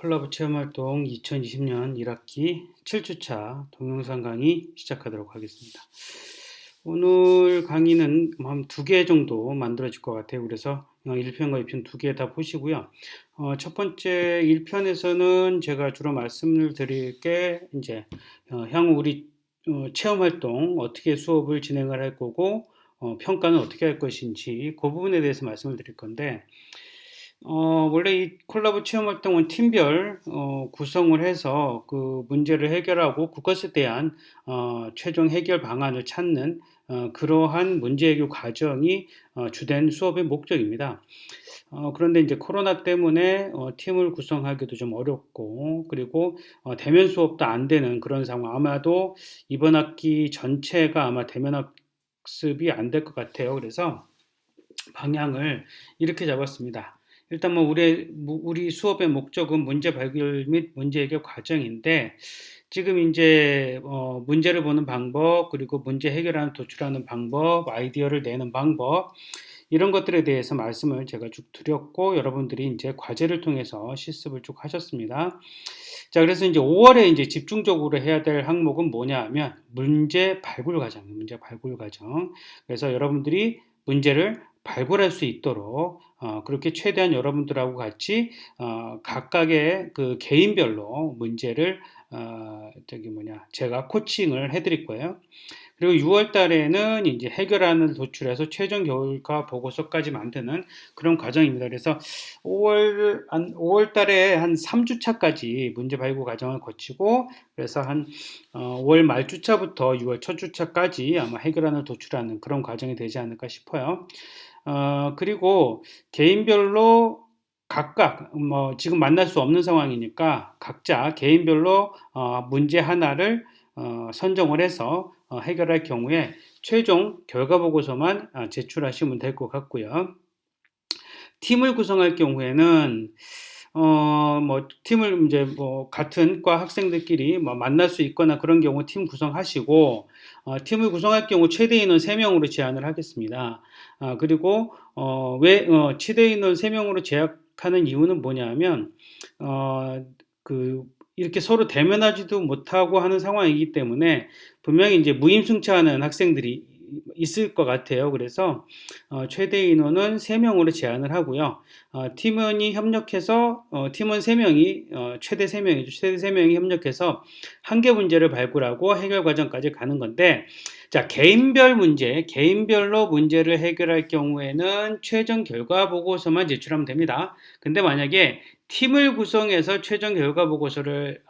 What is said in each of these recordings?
콜라보 체험활동 2020년 1학기 7주차 동영상 강의 시작하도록 하겠습니다. 오늘 강의는 한 2개 정도 만들어질 것 같아요. 그래서 1편과 2편 2개 다 보시고요. 첫 번째 1편에서는 제가 주로 말씀을 드릴 게 이제 향후 우리 체험활동 어떻게 수업을 진행을 할 거고 평가는 어떻게 할 것인지 그 부분에 대해서 말씀을 드릴 건데 원래 이 콜라보 체험 활동은 팀별 구성을 해서 그 문제를 해결하고 그것에 대한 최종 해결 방안을 찾는 그러한 문제 해결 과정이 주된 수업의 목적입니다. 그런데 이제 코로나 때문에 팀을 구성하기도 좀 어렵고 그리고 대면 수업도 안 되는 그런 상황. 아마도 이번 학기 전체가 아마 대면 학습이 안 될 것 같아요. 그래서 방향을 이렇게 잡았습니다. 일단 우리 수업의 목적은 문제 발견 및 문제 해결 과정인데 지금 이제 문제를 보는 방법 그리고 문제 해결하는 도출하는 방법 아이디어를 내는 방법 이런 것들에 대해서 말씀을 제가 쭉 드렸고 여러분들이 이제 과제를 통해서 실습을 쭉 하셨습니다. 자, 그래서 이제 5월에 이제 집중적으로 해야 될 항목은 뭐냐 하면 문제 발굴 과정, 문제 발굴 과정. 그래서 여러분들이 문제를 발굴할 수 있도록 그렇게 최대한 여러분들하고 같이 각각의 그 개인별로 문제를 제가 코칭을 해드릴 거예요. 그리고 6월 달에는 이제 해결안을 도출해서 최종 결과 보고서까지 만드는 그런 과정입니다. 그래서 5월 달에 한 3주차까지 문제 발굴 과정을 거치고 그래서 한 5월 말 주차부터 6월 첫 주차까지 아마 해결안을 도출하는 그런 과정이 되지 않을까 싶어요. 그리고 개인별로 각각 지금 만날 수 없는 상황이니까 각자 개인별로 문제 하나를 선정을 해서 해결할 경우에 최종 결과 보고서만 제출하시면 될 것 같고요. 팀을 구성할 경우에는 팀을 이제 같은 과 학생들끼리 만날 수 있거나 그런 경우 팀 구성하시고 팀을 구성할 경우 최대 인원 3명으로 제한을 하겠습니다. 그리고 왜 최대 인원 3명으로 제약하는 이유는 뭐냐면 이렇게 서로 대면하지도 못하고 하는 상황이기 때문에 분명히 이제 무임승차하는 학생들이 있을 것 같아요. 그래서 최대 인원은 3명으로 제한을 하고요. 팀원이 협력해서 팀원 3명이 최대 3명이죠. 최대 3명이 협력해서 한 개 문제를 발굴하고 해결 과정까지 가는 건데 자, 개인별로 문제를 해결할 경우에는 최종 결과 보고서만 제출하면 됩니다. 근데 만약에 팀을 구성해서 최종 결과 보고서를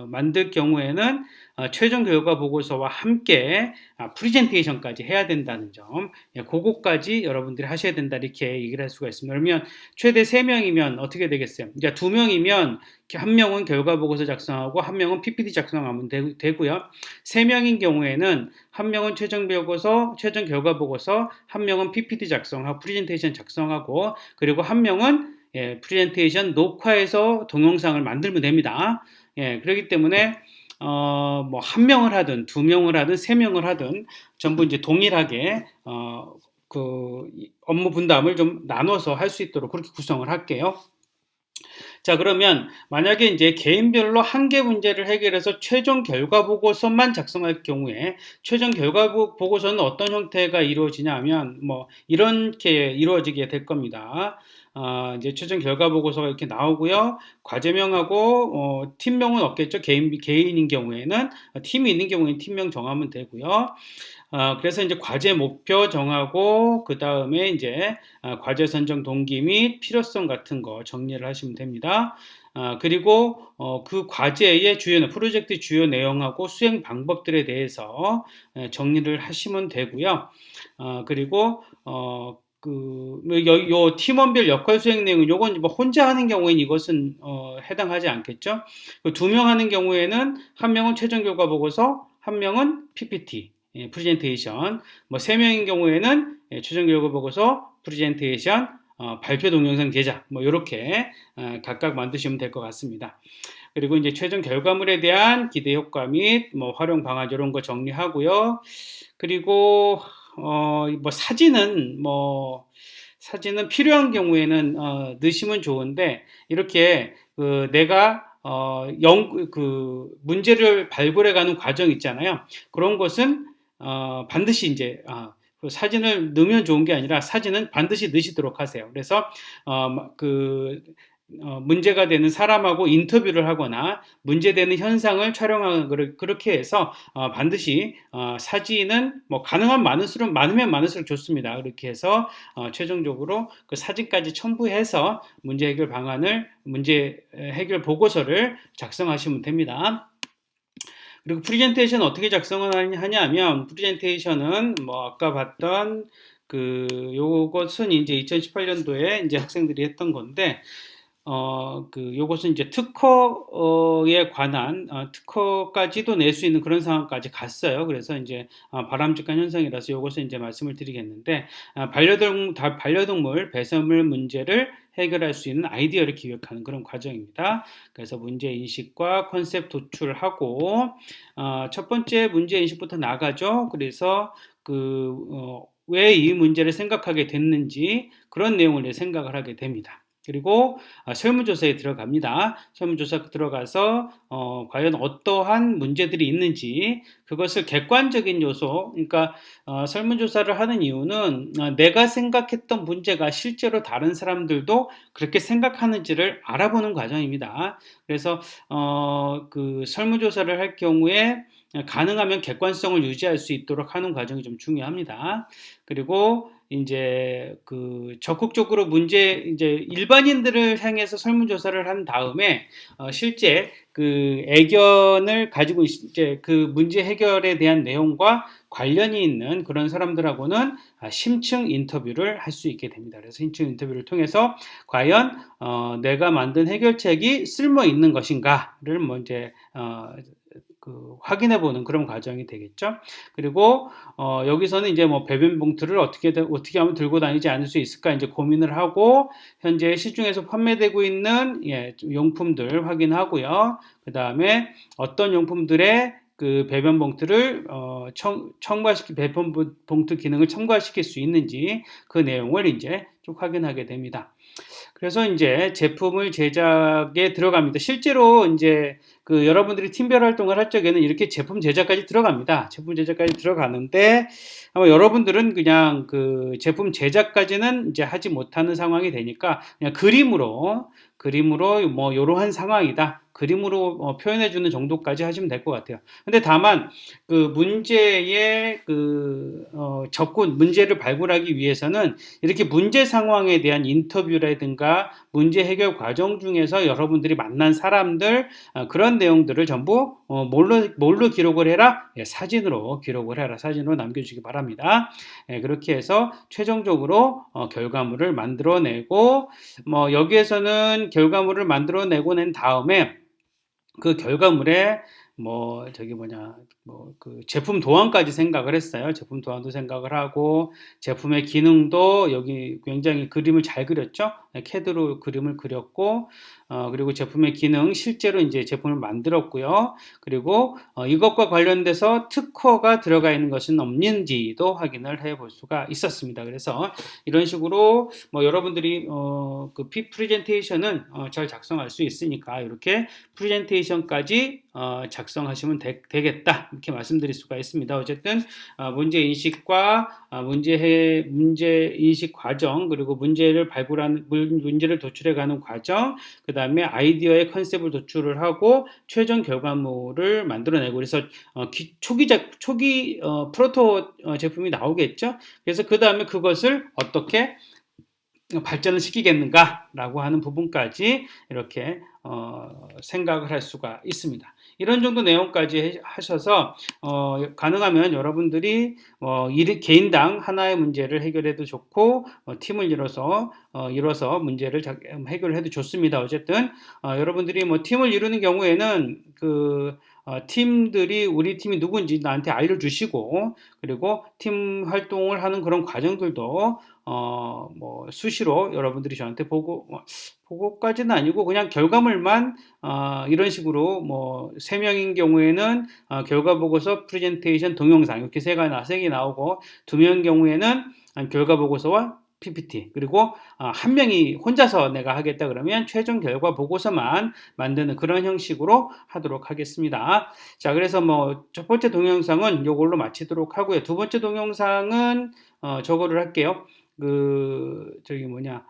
만들 경우에는 최종 결과 보고서와 함께 프리젠테이션까지 해야 된다는 점, 그거까지 여러분들이 하셔야 된다 이렇게 얘기를 할 수가 있습니다. 그러면 최대 3명이면 어떻게 되겠어요? 이제 2명이면 한 명은 결과 보고서 작성하고 한 명은 PPT 작성하면 되고요. 3명인 경우에는 한 명은 최종 결과 보고서, 한 명은 PPT 작성하고 프리젠테이션 작성하고 그리고 한 명은 프레젠테이션 녹화해서 동영상을 만들면 됩니다. 그렇기 때문에 한 명을 하든 2명을 하든 3명을 하든 전부 이제 동일하게 그 업무 분담을 좀 나눠서 할 수 있도록 그렇게 구성을 할게요. 자, 그러면 만약에 이제 개인별로 한 개 문제를 해결해서 최종 결과 보고서만 작성할 경우에 최종 결과 보고서는 어떤 형태가 이루어지냐 하면 이렇게 이루어지게 될 겁니다. 이제 최종 결과 보고서가 이렇게 나오고요. 과제명하고 팀명은 없겠죠. 개인인 경우에는 팀이 있는 경우에는 팀명 정하면 되고요. 그래서 이제 과제 목표 정하고 그 다음에 이제 과제 선정 동기 및 필요성 같은 거 정리를 하시면 됩니다. 그리고 그 과제의 프로젝트 주요 내용하고 수행 방법들에 대해서 정리를 하시면 되고요. 그리고 요 팀원별 역할 수행 내용, 요건 혼자 하는 경우에는 이것은 해당하지 않겠죠. 2명 하는 경우에는 한 명은 최종 결과 보고서, 한 명은 PPT, 프레젠테이션, 3명인 경우에는 최종 결과 보고서, 프레젠테이션, 발표 동영상 제작, 요렇게 각각 만드시면 될 것 같습니다. 그리고 이제 최종 결과물에 대한 기대 효과 및 활용 방안 이런 거 정리하고요. 그리고 사진은 필요한 경우에는 넣으시면 좋은데 이렇게 내가 문제를 발굴해가는 과정 있잖아요. 그런 것은 반드시 이제 그 사진을 넣으면 좋은 게 아니라 사진은 반드시 넣으시도록 하세요. 그래서 문제가 되는 사람하고 인터뷰를 하거나 문제되는 현상을 촬영하는 그렇게 해서 반드시 사진은 뭐 가능한 많으면 많을수록 좋습니다. 그렇게 해서 최종적으로 그 사진까지 첨부해서 문제 해결 보고서를 작성하시면 됩니다. 그리고 프레젠테이션 어떻게 작성을 하냐면 프레젠테이션은 뭐 아까 봤던 요것은 이제 2018년도에 이제 학생들이 했던 건데 요것은 이제 특허에 관한, 특허까지도 낼 수 있는 그런 상황까지 갔어요. 그래서 이제, 바람직한 현상이라서 요것을 이제 말씀을 드리겠는데, 반려동물 배설물 문제를 해결할 수 있는 아이디어를 기획하는 그런 과정입니다. 그래서 문제인식과 컨셉 도출하고, 첫 번째 문제인식부터 나가죠. 그래서 왜 이 문제를 생각하게 됐는지 그런 내용을 생각을 하게 됩니다. 그리고 설문조사에 들어갑니다. 설문조사 들어가서 과연 어떠한 문제들이 있는지 그것을 객관적인 요소, 그러니까 설문조사를 하는 이유는 내가 생각했던 문제가 실제로 다른 사람들도 그렇게 생각하는지를 알아보는 과정입니다. 그래서 그 설문조사를 할 경우에 가능하면 객관성을 유지할 수 있도록 하는 과정이 좀 중요합니다. 그리고 이제 적극적으로 이제 일반인들을 향해서 설문조사를 한 다음에 실제 애견을 가지고 이제 문제 해결에 대한 내용과 관련이 있는 그런 사람들하고는 심층 인터뷰를 할 수 있게 됩니다. 그래서 심층 인터뷰를 통해서 과연 내가 만든 해결책이 쓸모 있는 것인가를 이제 확인해 보는 그런 과정이 되겠죠. 그리고 여기서는 이제 뭐 배변 봉투를 어떻게 하면 들고 다니지 않을 수 있을까 이제 고민을 하고 현재 시중에서 판매되고 있는 용품들 확인하고요. 그 다음에 어떤 용품들의 배변 봉투를 배변 봉투 기능을 첨가시킬 수 있는지 그 내용을 이제 쭉 확인하게 됩니다. 그래서 이제 제품을 제작에 들어갑니다. 실제로 이제 여러분들이 팀별 활동을 할 적에는 이렇게 제품 제작까지 들어갑니다. 제품 제작까지 들어가는데 아마 여러분들은 그냥 제품 제작까지는 이제 하지 못하는 상황이 되니까 그냥 그림으로 뭐 이러한 상황이다. 그림으로 표현해주는 정도까지 하시면 될 것 같아요. 근데 다만 문제의 문제를 발굴하기 위해서는 이렇게 문제 상황에 대한 인터뷰라든가 문제 해결 과정 중에서 여러분들이 만난 사람들 그런 내용들을 전부 뭘로 기록을 해라? 예, 사진으로 기록을 해라. 사진으로 남겨주시기 바랍니다. 예, 그렇게 해서 최종적으로 결과물을 만들어내고 뭐 여기에서는 결과물을 만들어내고 난 다음에 그 결과물에 제품 도안까지 생각을 했어요. 제품 도안도 생각을 하고, 제품의 기능도 여기 굉장히 그림을 잘 그렸죠? CAD로 그림을 그렸고, 그리고 제품의 기능, 실제로 이제 제품을 만들었고요. 그리고, 이것과 관련돼서 특허가 들어가 있는 것은 없는지도 확인을 해 볼 수가 있었습니다. 그래서 이런 식으로 여러분들이, 프레젠테이션은 잘 작성할 수 있으니까 이렇게 프레젠테이션까지 작성하시면 되겠다 이렇게 말씀드릴 수가 있습니다. 어쨌든 문제인식과 문제인식 과정 그리고 문제를 도출해가는 과정 그 다음에 아이디어의 컨셉을 도출을 하고 최종 결과물을 만들어내고 그래서 초기 프로토 제품이 나오겠죠. 그래서 그 다음에 그것을 어떻게 발전을 시키겠는가라고 하는 부분까지 이렇게 생각을 할 수가 있습니다. 이런 정도 내용까지 하셔서 가능하면 여러분들이 개인당 하나의 문제를 해결해도 좋고 팀을 이뤄서 문제를 해결해도 좋습니다. 어쨌든 여러분들이 팀을 이루는 경우에는 팀들이 우리 팀이 누군지 나한테 알려주시고 그리고 팀 활동을 하는 그런 과정들도 수시로 여러분들이 저한테 보고까지는 아니고 그냥 결과물만 이런 식으로 3명인 경우에는 결과 보고서 프레젠테이션 동영상 이렇게 3개 나오고 2명 경우에는 결과 보고서와 PPT, 그리고 한 명이 혼자서 내가 하겠다 그러면 최종 결과 보고서만 만드는 그런 형식으로 하도록 하겠습니다. 자, 그래서 뭐 첫 번째 동영상은 이걸로 마치도록 하고요. 두 번째 동영상은 저거를 할게요. 저기 뭐냐,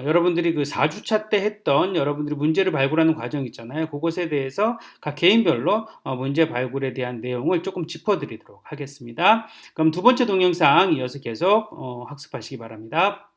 여러분들이 그 4주차 때 했던 여러분들이 문제를 발굴하는 과정 있잖아요. 그것에 대해서 각 개인별로 문제 발굴에 대한 내용을 조금 짚어드리도록 하겠습니다. 그럼 두 번째 동영상 이어서 계속 학습하시기 바랍니다.